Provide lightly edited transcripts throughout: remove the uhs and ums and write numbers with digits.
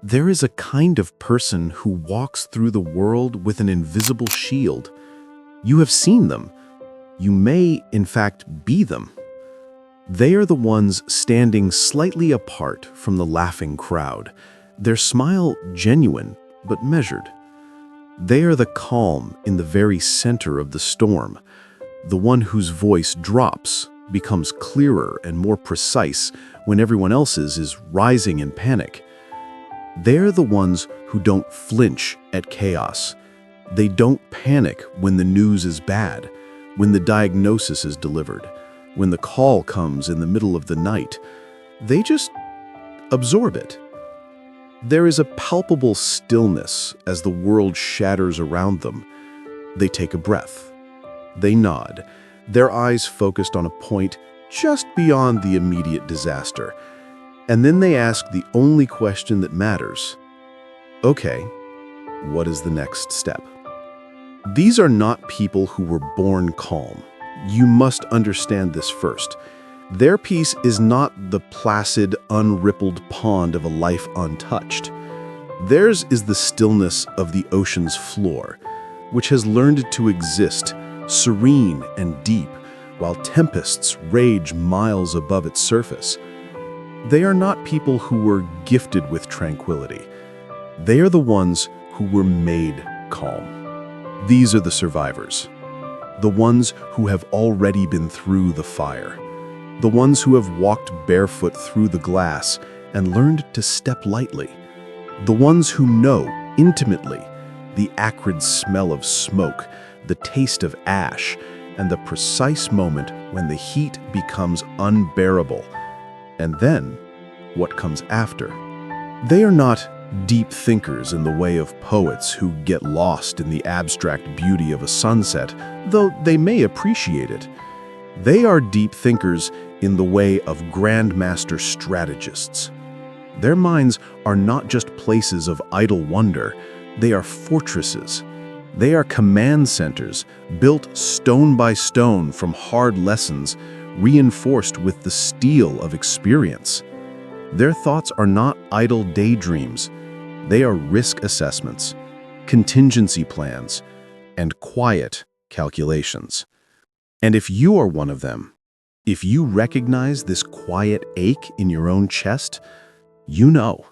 There is a kind of person who walks through the world with an invisible shield. You have seen them. You may, in fact, be them. They are the ones standing slightly apart from the laughing crowd, their smile genuine but measured. They are the calm in the very center of the storm, the one whose voice drops, becomes clearer and more precise when everyone else's is rising in panic. They're the ones who don't flinch at chaos. They don't panic when the news is bad, when the diagnosis is delivered, when the call comes in the middle of the night. They just absorb it. There is a palpable stillness as the world shatters around them. They take a breath. They nod, their eyes focused on a point just beyond the immediate disaster. And then they ask the only question that matters. Okay, what is the next step? These are not people who were born calm. You must understand this first. Their peace is not the placid, unrippled pond of a life untouched. Theirs is the stillness of the ocean's floor, which has learned to exist, serene and deep, while tempests rage miles above its surface. They are not people who were gifted with tranquility. They are the ones who were made calm. These are the survivors, the ones who have already been through the fire, the ones who have walked barefoot through the glass and learned to step lightly, the ones who know intimately the acrid smell of smoke, the taste of ash, and the precise moment when the heat becomes unbearable. And then, what comes after? They are not deep thinkers in the way of poets who get lost in the abstract beauty of a sunset, though they may appreciate it. They are deep thinkers in the way of grandmaster strategists. Their minds are not just places of idle wonder, they are fortresses. They are command centers, built stone by stone from hard lessons, reinforced with the steel of experience. Their thoughts are not idle daydreams. They are risk assessments, contingency plans, and quiet calculations. And if you are one of them, if you recognize this quiet ache in your own chest, you know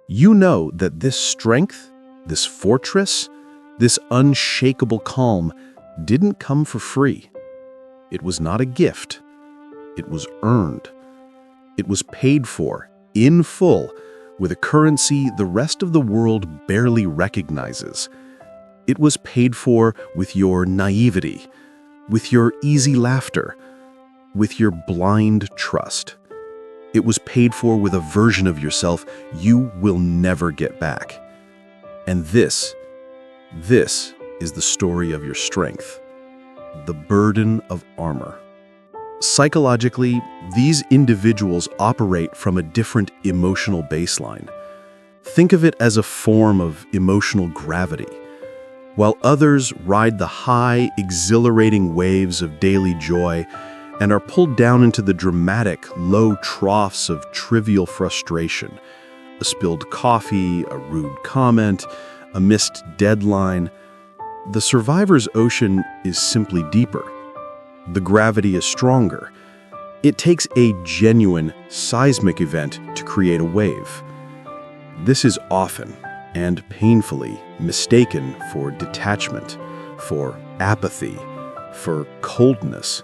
that this strength, this fortress, this unshakable calm didn't come for free. It was not a gift. It was earned. It was paid for, in full, with a currency the rest of the world barely recognizes. It was paid for with your naivety, with your easy laughter, with your blind trust. It was paid for with a version of yourself you will never get back. And this is the story of your strength, the burden of armor. Psychologically, these individuals operate from a different emotional baseline. Think of it as a form of emotional gravity. While others ride the high, exhilarating waves of daily joy and are pulled down into the dramatic, low troughs of trivial frustration, a spilled coffee, a rude comment, a missed deadline, the survivor's ocean is simply deeper. The gravity is stronger. It takes a genuine seismic event to create a wave. This is often and painfully mistaken for detachment, for apathy, for coldness.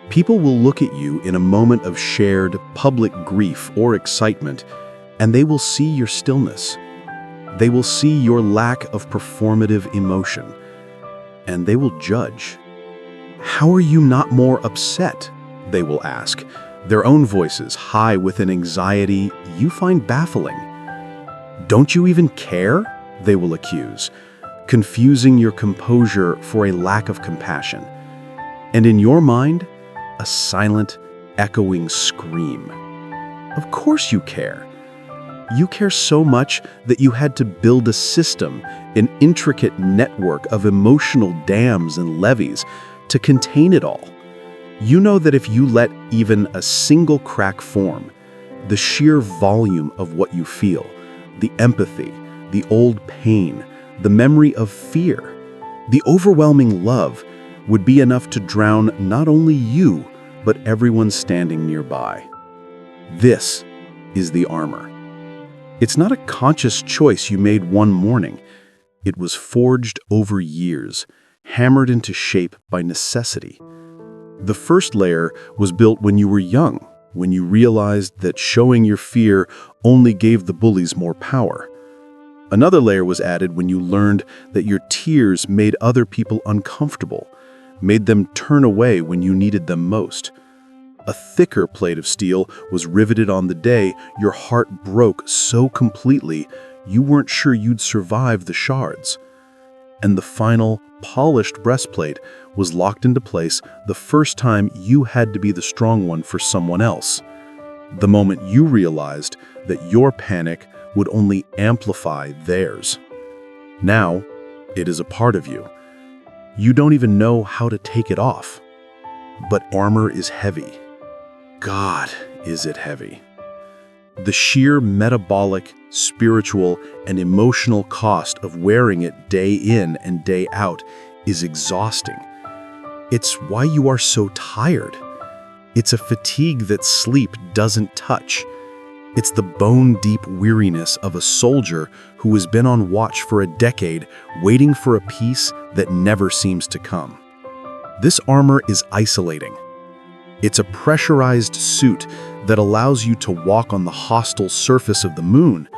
People will look at you in a moment of shared public grief or excitement, and they will see your stillness. They will see your lack of performative emotion, and they will judge. How are you not more upset? They will ask, their own voices high with an anxiety you find baffling. Don't you even care? They will accuse, confusing your composure for a lack of compassion. And in your mind, a silent, echoing scream. Of course you care. You care so much that you had to build a system, an intricate network of emotional dams and levees to contain it all. You know that if you let even a single crack form, the sheer volume of what you feel, the empathy, the old pain, the memory of fear, the overwhelming love would be enough to drown not only you, but everyone standing nearby. This is the armor. It's not a conscious choice you made one morning. It was forged over years, hammered into shape by necessity. The first layer was built when you were young, when you realized that showing your fear only gave the bullies more power. Another layer was added when you learned that your tears made other people uncomfortable, made them turn away when you needed them most. A thicker plate of steel was riveted on the day your heart broke so completely you weren't sure you'd survive the shards. And the final, polished breastplate was locked into place the first time you had to be the strong one for someone else. The moment you realized that your panic would only amplify theirs. Now, it is a part of you. You don't even know how to take it off. But armor is heavy. God, is it heavy. The sheer metabolic, spiritual, and emotional cost of wearing it day in and day out is exhausting. It's why you are so tired. It's a fatigue that sleep doesn't touch. It's the bone-deep weariness of a soldier who has been on watch for a decade, waiting for a peace that never seems to come. This armor is isolating. It's a pressurized suit that allows you to walk on the hostile surface of the moon,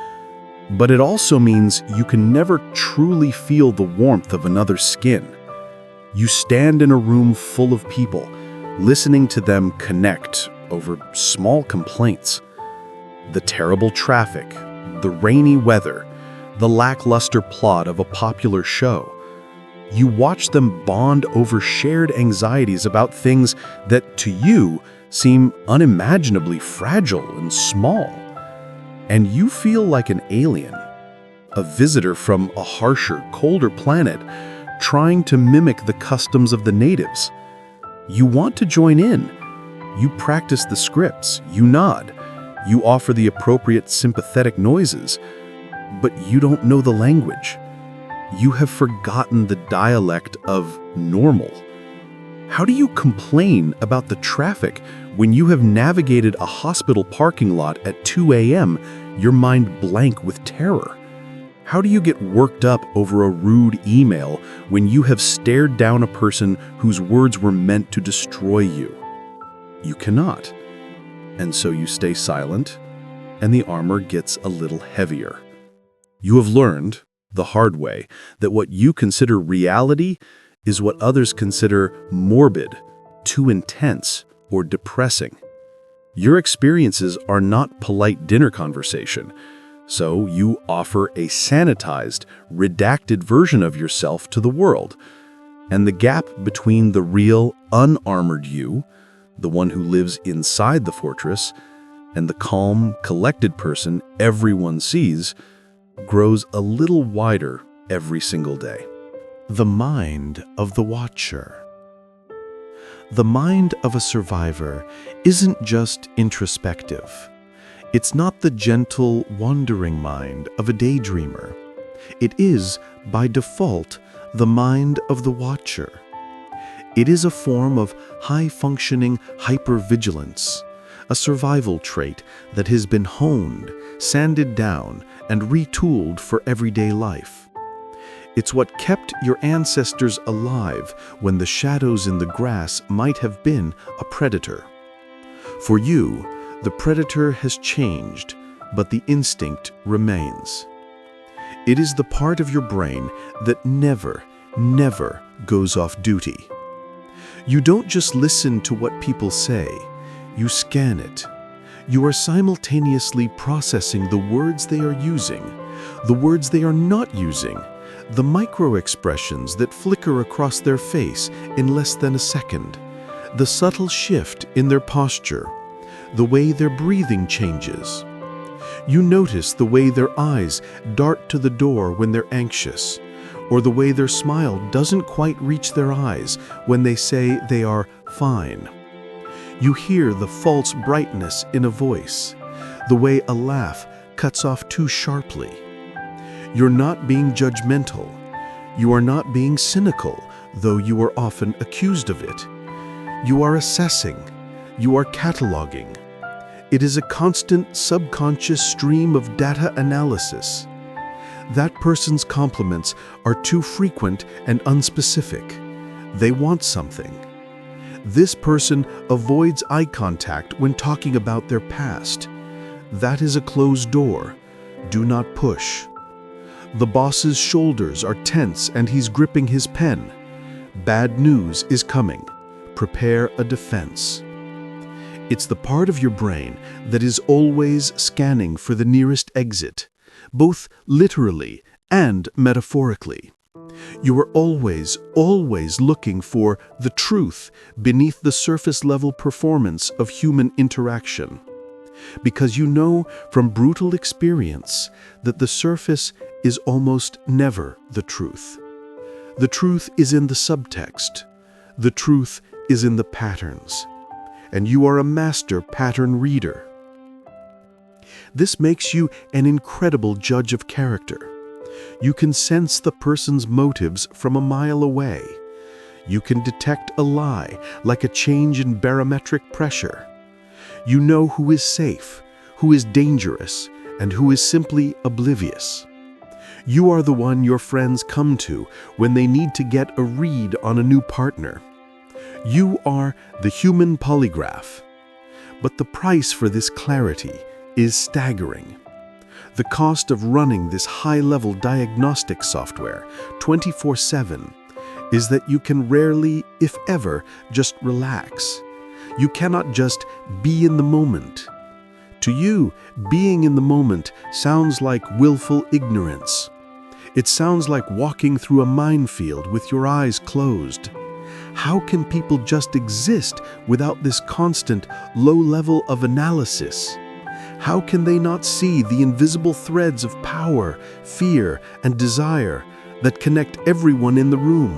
but it also means you can never truly feel the warmth of another's skin. You stand in a room full of people, listening to them connect over small complaints. The terrible traffic, the rainy weather, the lackluster plot of a popular show. You watch them bond over shared anxieties about things that, to you, seem unimaginably fragile and small. And you feel like an alien, a visitor from a harsher, colder planet, trying to mimic the customs of the natives. You want to join in. You practice the scripts, you nod, you offer the appropriate sympathetic noises, but you don't know the language. You have forgotten the dialect of normal. How do you complain about the traffic when you have navigated a hospital parking lot at 2 a.m., your mind blank with terror? How do you get worked up over a rude email when you have stared down a person whose words were meant to destroy you? You cannot. And so you stay silent, and the armor gets a little heavier. You have learned, the hard way, that what you consider reality is what others consider morbid, too intense, or depressing. Your experiences are not polite dinner conversation, so you offer a sanitized, redacted version of yourself to the world. And the gap between the real, unarmored you, the one who lives inside the fortress, and the calm, collected person everyone sees, grows a little wider every single day. The mind of the watcher. The mind of a survivor isn't just introspective. It's not the gentle, wandering mind of a daydreamer. It is, by default, the mind of the watcher. It is a form of high-functioning hypervigilance, a survival trait that has been honed, sanded down, and retooled for everyday life. It's what kept your ancestors alive when the shadows in the grass might have been a predator. For you, the predator has changed, but the instinct remains. It is the part of your brain that never goes off duty. You don't just listen to what people say, you scan it. You are simultaneously processing the words they are using, the words they are not using, the micro-expressions that flicker across their face in less than a second, the subtle shift in their posture, the way their breathing changes. You notice the way their eyes dart to the door when they're anxious, or the way their smile doesn't quite reach their eyes when they say they are fine. You hear the false brightness in a voice, the way a laugh cuts off too sharply. You're not being judgmental. You are not being cynical, though you are often accused of it. You are assessing. You are cataloging. It is a constant subconscious stream of data analysis. That person's compliments are too frequent and unspecific. They want something. This person avoids eye contact when talking about their past. That is a closed door. Do not push. The boss's shoulders are tense and he's gripping his pen. Bad news is coming. Prepare a defense. It's the part of your brain that is always scanning for the nearest exit, both literally and metaphorically. You are always looking for the truth beneath the surface-level performance of human interaction. Because you know from brutal experience that the surface is almost never the truth. The truth is in the subtext. The truth is in the patterns. And you are a master pattern reader. This makes you an incredible judge of character. You can sense the person's motives from a mile away. You can detect a lie like a change in barometric pressure. You know who is safe, who is dangerous, and who is simply oblivious. You are the one your friends come to when they need to get a read on a new partner. You are the human polygraph. But the price for this clarity is staggering. The cost of running this high-level diagnostic software 24/7 is that you can rarely, if ever, just relax. You cannot just be in the moment. To you, being in the moment sounds like willful ignorance. It sounds like walking through a minefield with your eyes closed. How can people just exist without this constant, low level of analysis? How can they not see the invisible threads of power, fear, and desire that connect everyone in the room?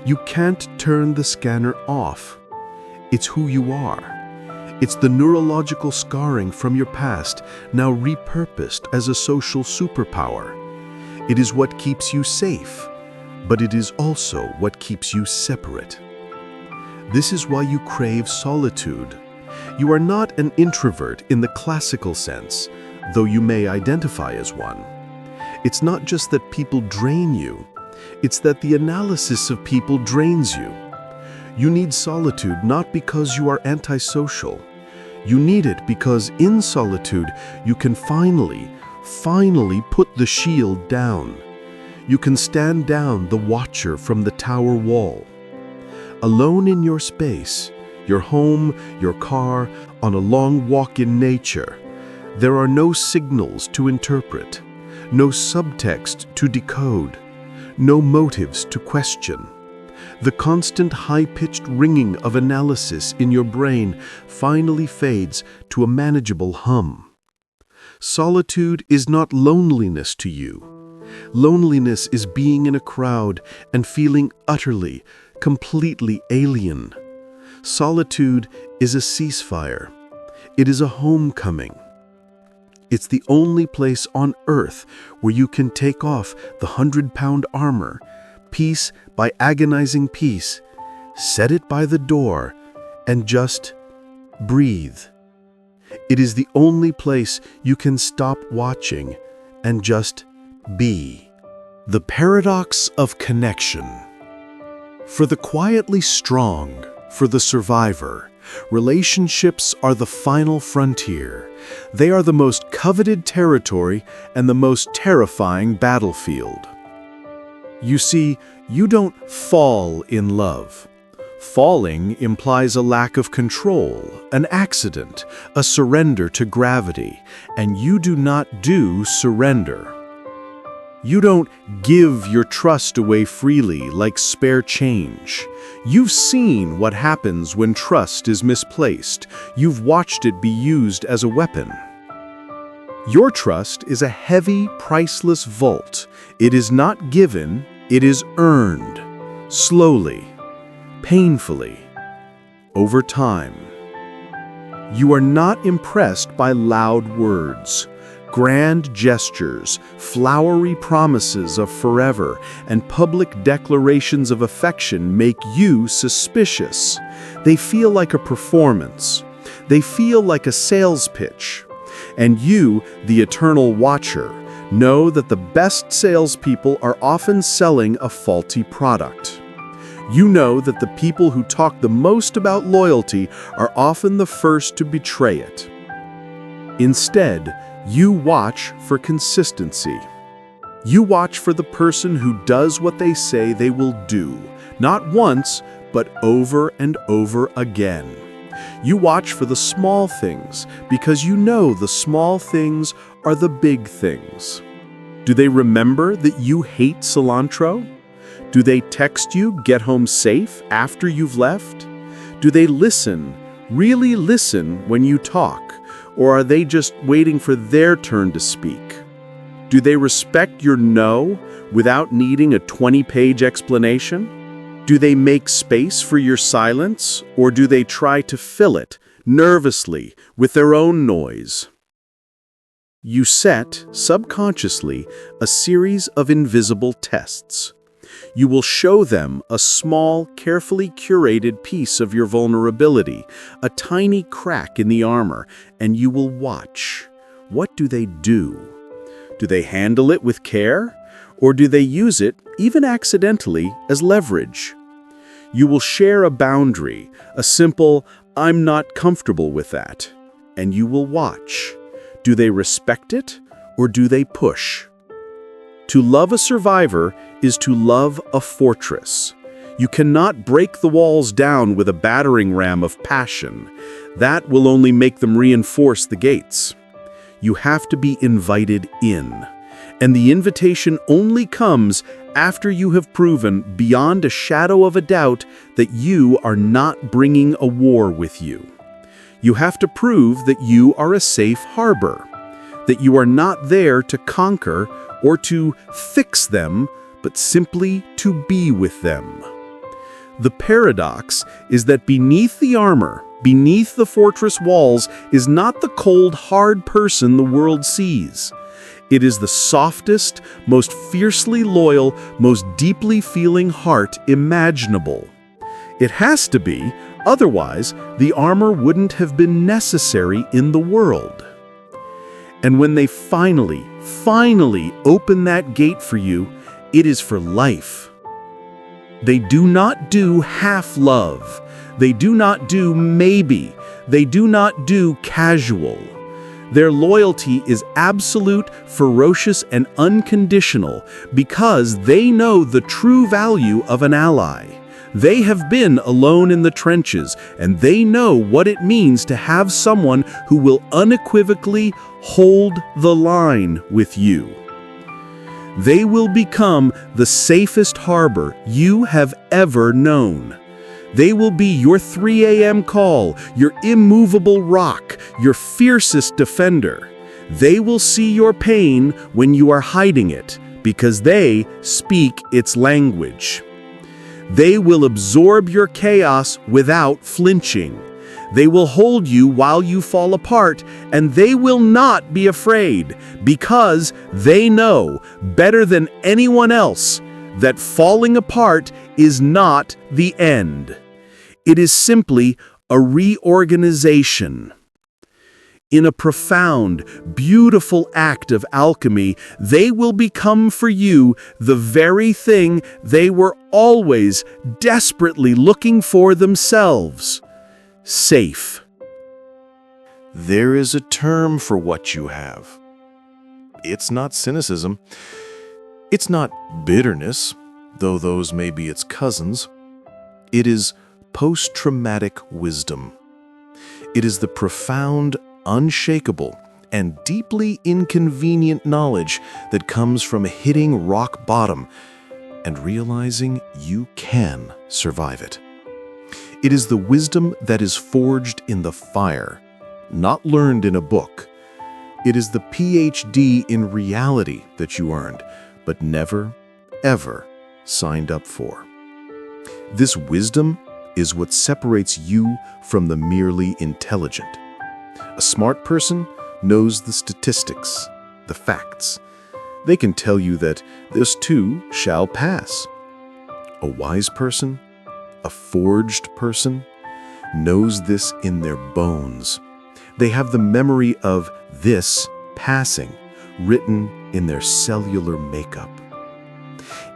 You can't turn the scanner off. It's who you are. It's the neurological scarring from your past, now repurposed as a social superpower. It is what keeps you safe, but it is also what keeps you separate. This is why you crave solitude. You are not an introvert in the classical sense, though you may identify as one. It's not just that people drain you, it's that the analysis of people drains you. You need solitude not because you are antisocial. You need it because in solitude you can finally put the shield down. You can stand down the watcher from the tower wall. Alone in your space, your home, your car, on a long walk in nature, there are no signals to interpret, no subtext to decode, no motives to question. The constant high-pitched ringing of analysis in your brain finally fades to a manageable hum. Solitude is not loneliness to you. Loneliness is being in a crowd and feeling utterly, completely alien. Solitude is a ceasefire. It is a homecoming. It's the only place on earth where you can take off the 100-pound armor, piece by agonizing piece, set it by the door, and just breathe. It is the only place you can stop watching and just be. The paradox of connection. For the quietly strong, for the survivor, relationships are the final frontier. They are the most coveted territory and the most terrifying battlefield. You see, you don't fall in love. Falling implies a lack of control, an accident, a surrender to gravity, and you do not do surrender. You don't give your trust away freely like spare change. You've seen what happens when trust is misplaced. You've watched it be used as a weapon. Your trust is a heavy, priceless vault. It is not given, it is earned. Slowly, painfully, over time. You are not impressed by loud words. Grand gestures, flowery promises of forever, and public declarations of affection make you suspicious. They feel like a performance. They feel like a sales pitch. And you, the eternal watcher, know that the best salespeople are often selling a faulty product. You know that the people who talk the most about loyalty are often the first to betray it. Instead, you watch for consistency. You watch for the person who does what they say they will do, not once, but over and over again. You watch for the small things because you know the small things are the big things. Do they remember that you hate cilantro? Do they text you, "Get home safe," after you've left? Do they listen, really listen when you talk? Or are they just waiting for their turn to speak? Do they respect your no without needing a 20-page explanation? Do they make space for your silence, or do they try to fill it, nervously, with their own noise? You set, subconsciously, a series of invisible tests. You will show them a small, carefully curated piece of your vulnerability, a tiny crack in the armor, and you will watch. What do they do? Do they handle it with care? Or do they use it, even accidentally, as leverage? You will share a boundary, a simple, "I'm not comfortable with that," and you will watch. Do they respect it, or do they push? To love a survivor is to love a fortress. You cannot break the walls down with a battering ram of passion. That will only make them reinforce the gates. You have to be invited in. And the invitation only comes after you have proven beyond a shadow of a doubt that you are not bringing a war with you. You have to prove that you are a safe harbor, that you are not there to conquer or to fix them, but simply to be with them. The paradox is that beneath the armor, beneath the fortress walls, is not the cold, hard person the world sees. It is the softest, most fiercely loyal, most deeply feeling heart imaginable. It has to be, otherwise the armor wouldn't have been necessary in the world. And when they finally open that gate for you, it is for life. They do not do half love. They do not do maybe. They do not do casual. Their loyalty is absolute, ferocious, and unconditional because they know the true value of an ally. They have been alone in the trenches, and they know what it means to have someone who will unequivocally hold the line with you. They will become the safest harbor you have ever known. They will be your 3 a.m. call, your immovable rock, your fiercest defender. They will see your pain when you are hiding it, because they speak its language. They will absorb your chaos without flinching. They will hold you while you fall apart, and they will not be afraid, because they know, better than anyone else, that falling apart is not the end. It is simply a reorganization. In a profound, beautiful act of alchemy, they will become for you the very thing they were always desperately looking for themselves: safe. There is a term for what you have. It's not cynicism. It's not bitterness, though those may be its cousins. It is post-traumatic wisdom. It is the profound, unshakable, and deeply inconvenient knowledge that comes from hitting rock bottom and realizing you can survive it. It is the wisdom that is forged in the fire, not learned in a book. It is the PhD in reality that you earned, but never, ever signed up for. This wisdom is what separates you from the merely intelligent. A smart person knows the statistics. the facts. They can tell you that this too shall pass. A wise person, a forged person, knows this in their bones. They have the memory of this passing written in their cellular makeup.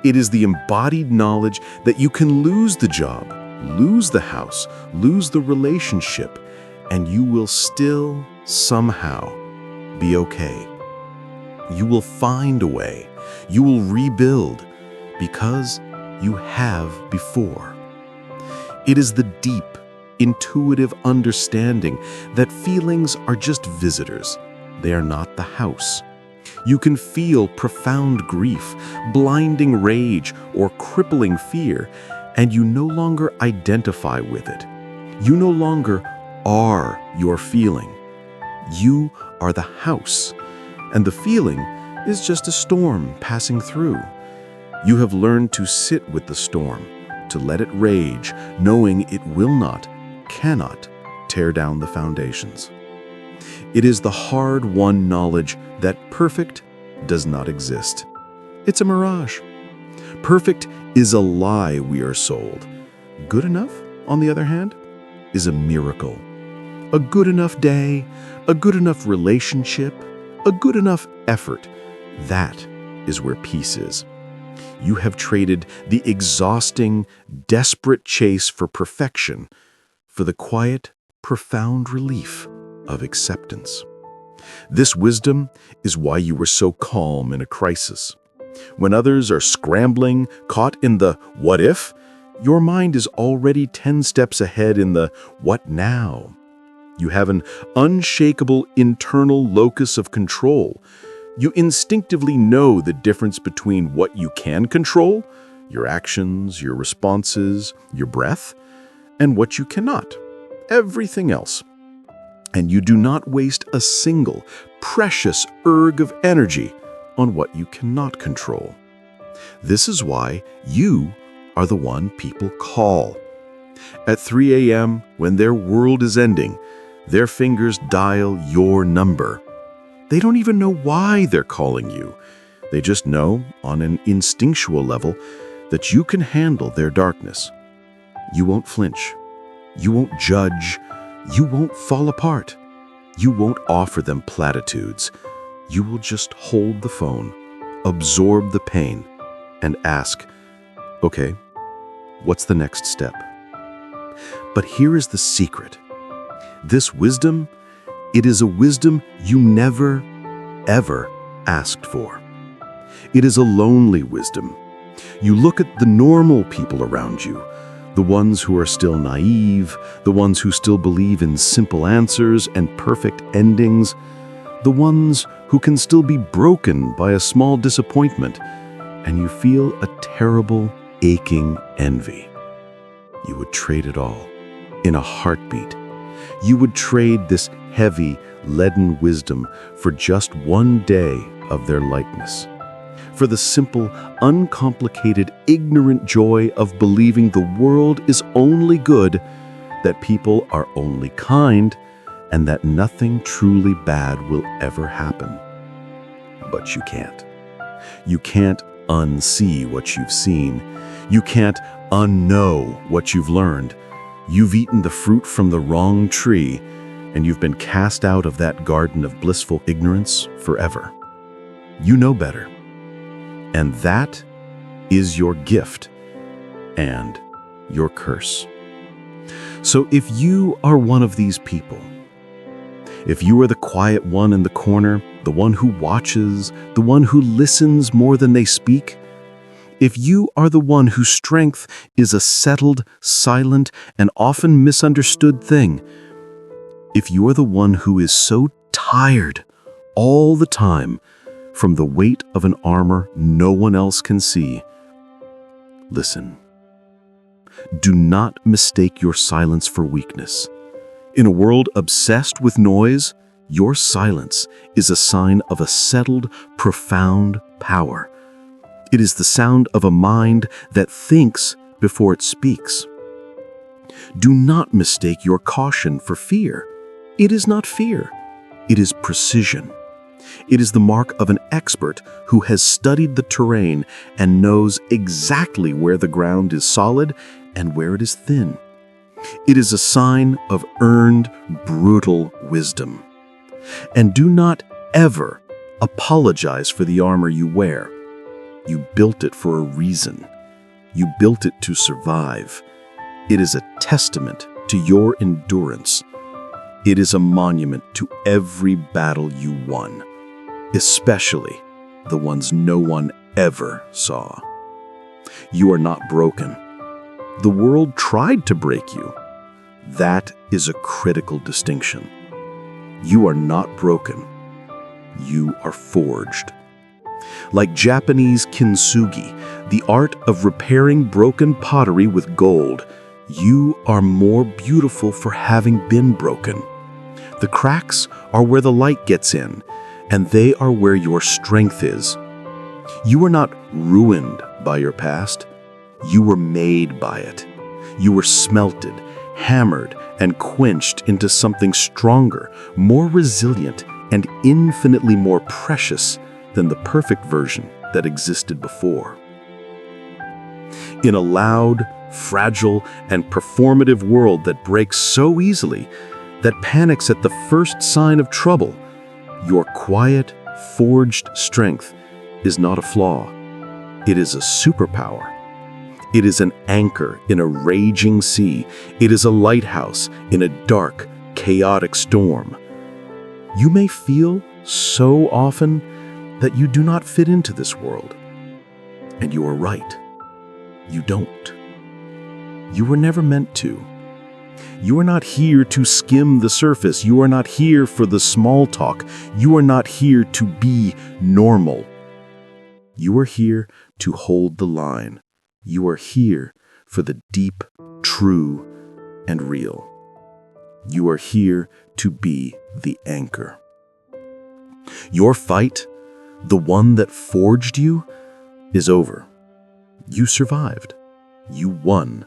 It is the embodied knowledge that you can lose the job, lose the house, lose the relationship, and you will still somehow be okay. You will find a way. You will rebuild because you have before. It is the deep, intuitive understanding that feelings are just visitors. They are not the house. You can feel profound grief, blinding rage, or crippling fear, and you no longer identify with it. You no longer are your feeling. You are the house, and the feeling is just a storm passing through. You have learned to sit with the storm, to let it rage, knowing it will not, cannot tear down the foundations. It is the hard-won knowledge that perfect does not exist. It's a mirage. Perfect is a lie we are sold. Good enough, on the other hand, is a miracle. A good enough day, a good enough relationship, a good enough effort. That is where peace is. You have traded the exhausting, desperate chase for perfection for the quiet, profound relief of acceptance. This wisdom is why you were so calm in a crisis. When others are scrambling, caught in the what if, your mind is already 10 steps ahead in the what now. You have an unshakable internal locus of control. You instinctively know the difference between what you can control, your actions, your responses, your breath, and what you cannot, everything else. And you do not waste a single precious erg of energy on what you cannot control. This is why you are the one people call. At 3 a.m., when their world is ending, their fingers dial your number. They don't even know why they're calling you. They just know, on an instinctual level, that you can handle their darkness. You won't flinch. You won't judge. You won't fall apart. You won't offer them platitudes. You will just hold the phone, absorb the pain, and ask, okay, what's the next step? But here is the secret. This wisdom, it is a wisdom you never, ever asked for. It is a lonely wisdom. You look at the normal people around you, the ones who are still naive, the ones who still believe in simple answers and perfect endings, the ones who can still be broken by a small disappointment, and you feel a terrible, aching envy. You would trade it all in a heartbeat. You would trade this heavy, leaden wisdom for just one day of their lightness, for the simple, uncomplicated, ignorant joy of believing the world is only good, that people are only kind, and that nothing truly bad will ever happen. But you can't. You can't unsee what you've seen. You can't unknow what you've learned. You've eaten the fruit from the wrong tree, and you've been cast out of that garden of blissful ignorance forever. You know better. And that is your gift and your curse. So if you are one of these people, if you are the quiet one in the corner, the one who watches, the one who listens more than they speak, if you are the one whose strength is a settled, silent, and often misunderstood thing, if you are the one who is so tired all the time from the weight of an armor no one else can see, listen. Do not mistake your silence for weakness. In a world obsessed with noise, your silence is a sign of a settled, profound power. It is the sound of a mind that thinks before it speaks. Do not mistake your caution for fear. It is not fear. It is precision. It is the mark of an expert who has studied the terrain and knows exactly where the ground is solid and where it is thin. It is a sign of earned, brutal wisdom. And do not ever apologize for the armor you wear. You built it for a reason. You built it to survive. It is a testament to your endurance. It is a monument to every battle you won, especially the ones no one ever saw. You are not broken. The world tried to break you. That is a critical distinction. You are not broken. You are forged. Like Japanese kintsugi, the art of repairing broken pottery with gold, you are more beautiful for having been broken. The cracks are where the light gets in, and they are where your strength is. You are not ruined by your past. You were made by it. You were smelted, hammered, and quenched into something stronger, more resilient, and infinitely more precious than the perfect version that existed before. In a loud, fragile, and performative world that breaks so easily, that panics at the first sign of trouble, your quiet, forged strength is not a flaw. It is a superpower. It is an anchor in a raging sea. It is a lighthouse in a dark, chaotic storm. You may feel so often that you do not fit into this world. And you are right. You don't. You were never meant to. You are not here to skim the surface. You are not here for the small talk. You are not here to be normal. You are here to hold the line. You are here for the deep, true, and real. You are here to be the anchor. Your fight, the one that forged you, is over. You survived. You won.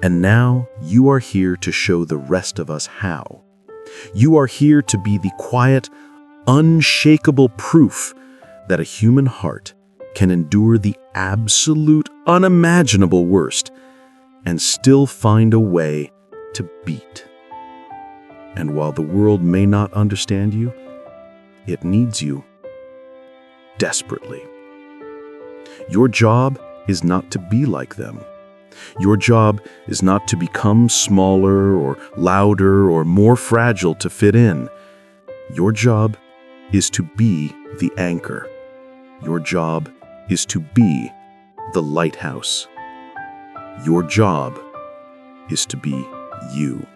And now you are here to show the rest of us how. You are here to be the quiet, unshakable proof that a human heart can endure the absolute, unimaginable worst and still find a way to beat. And while the world may not understand you, it needs you desperately. Your job is not to be like them. Your job is not to become smaller or louder or more fragile to fit in. Your job is to be the anchor. Your job is to be the lighthouse. Your job is to be you.